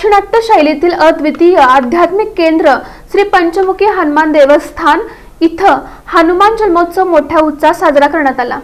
दाक्षिणात्य शैलीतील अद्वितीय आध्यात्मिक केंद्र श्री पंचमुखी हनुमान देवस्थान इथं हनुमान जन्मोत्सव मोठ्या उत्साहात साजरा करण्यात आला।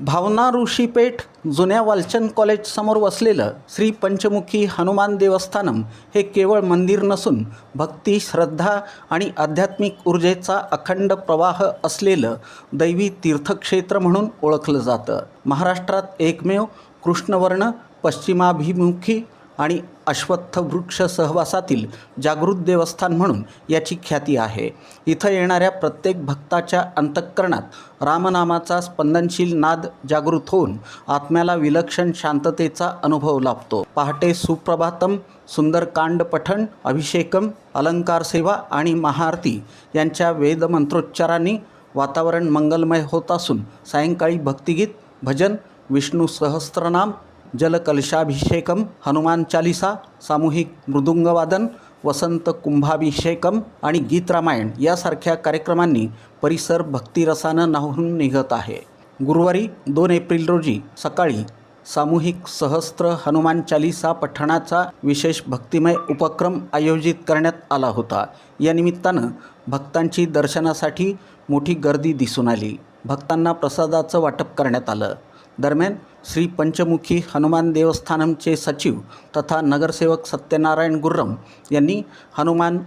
भावना ऋषीपेठ जुन्या वालचंद कॉलेज समोर वसलेलं श्री पंचमुखी हनुमान देवस्थानम हे केवळ मंदिर नसून भक्ती, श्रद्धा आणि आध्यात्मिक ऊर्जेचा अखंड प्रवाह असलेलं दैवी तीर्थक्षेत्र म्हणून ओळखलं जातं। महाराष्ट्रात एकमेव कृष्णवर्ण पश्चिमाभिमुखी आणि अश्वत्थ वृक्ष सहवासातील जागृत देवस्थान म्हणून याची ख्याती आहे। इथं येणाऱ्या प्रत्येक भक्ताच्या अंतःकरणात रामनामाचा स्पंदनशील नाद जागृत होऊन आत्म्याला विलक्षण शांततेचा अनुभव लाभतो। पहाटे सुप्रभातम, सुंदरकांड पठण, अभिषेकम, अलंकार सेवा आणि महाआरती यांच्या वेदमंत्रोच्चारांनी वातावरण मंगलमय होत असून सायंकाळी भक्तिगीत, भजन, विष्णू सहस्त्रनाम, जलकलशाभिषेकम, हनुमान चालीसा, सामूहिक मृदुंगवादन, वसंत कुंभाभिषेकम आणि गीत रामायण यासारख्या कार्यक्रमांनी परिसर भक्तिरसानं न्हाऊन निघत आहे। गुरुवारी 2 एप्रिल रोजी सकाळी सामूहिक सहस्त्र हनुमान चालीसा पठणाचा विशेष भक्तिमय उपक्रम आयोजित करण्यात आला होता। या निमित्तानं भक्तांची दर्शनासाठी मोठी गर्दी दिसून आली। भक्तांना प्रसादाचं वाटप करण्यात आलं। दरम्यान श्री पंचमुखी हनुमान देवस्थानमचे सचिव तथा नगरसेवक सत्यनारायण गुर्रम यांनी हनुमान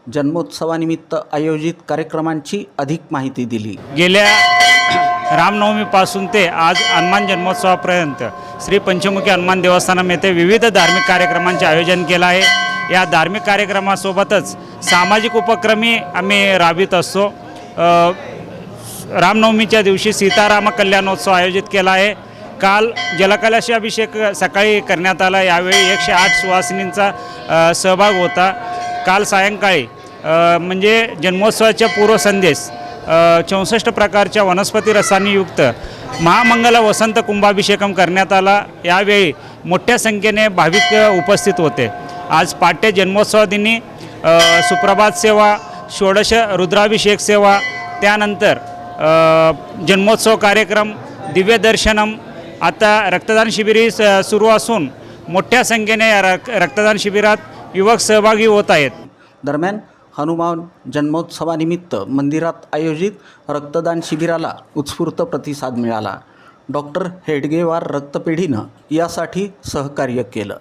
जन्मोत्सवानिमित्त आयोजित कार्यक्रमांची अधिक माहिती दिली। गेल्या रामनवमीपासून ते आज हनुमान जन्मोत्सवापर्यंत श्री पंचमुखी हनुमान देवस्थानम येथे विविध धार्मिक कार्यक्रमांचे आयोजन केलं आहे। या धार्मिक कार्यक्रमासोबतच सामाजिक उपक्रमही आम्ही राबवित असतो। रामनवमीच्या दिवशी सीताराम कल्याणोत्सव आयोजित केला आहे। काल जलकलशाभिषेक सकाळी करण्यात आला। यावेळी 108 सुवासिनींचा सहभाग होता। काल सायंकाळी म्हणजे जन्मोत्सवाच्या पूर्वसंध्येस 64 प्रकारच्या वनस्पती रसांनी युक्त महामंगल वसंत कुंभाभिषेकम करण्यात आला। यावेळी मोठ्या संख्येने भाविक उपस्थित होते। आज पाट्य जन्मोत्सवादिनी सुप्रभात सेवा, षोडश रुद्राभिषेक सेवा, त्यानंतर जन्मोत्सव कार्यक्रम, दिव्य दर्शनम, आता रक्तदान शिबिरही सुरू असून मोठ्या संख्येने रक्तदान शिबिरात युवक सहभागी होत आहेत। दरम्यान हनुमान जन्मोत्सवानिमित्त मंदिरात आयोजित रक्तदान शिबिराला उत्स्फूर्त प्रतिसाद मिळाला। डॉक्टर हेडगेवार रक्तपेढीनं यासाठी सहकार्य केलं।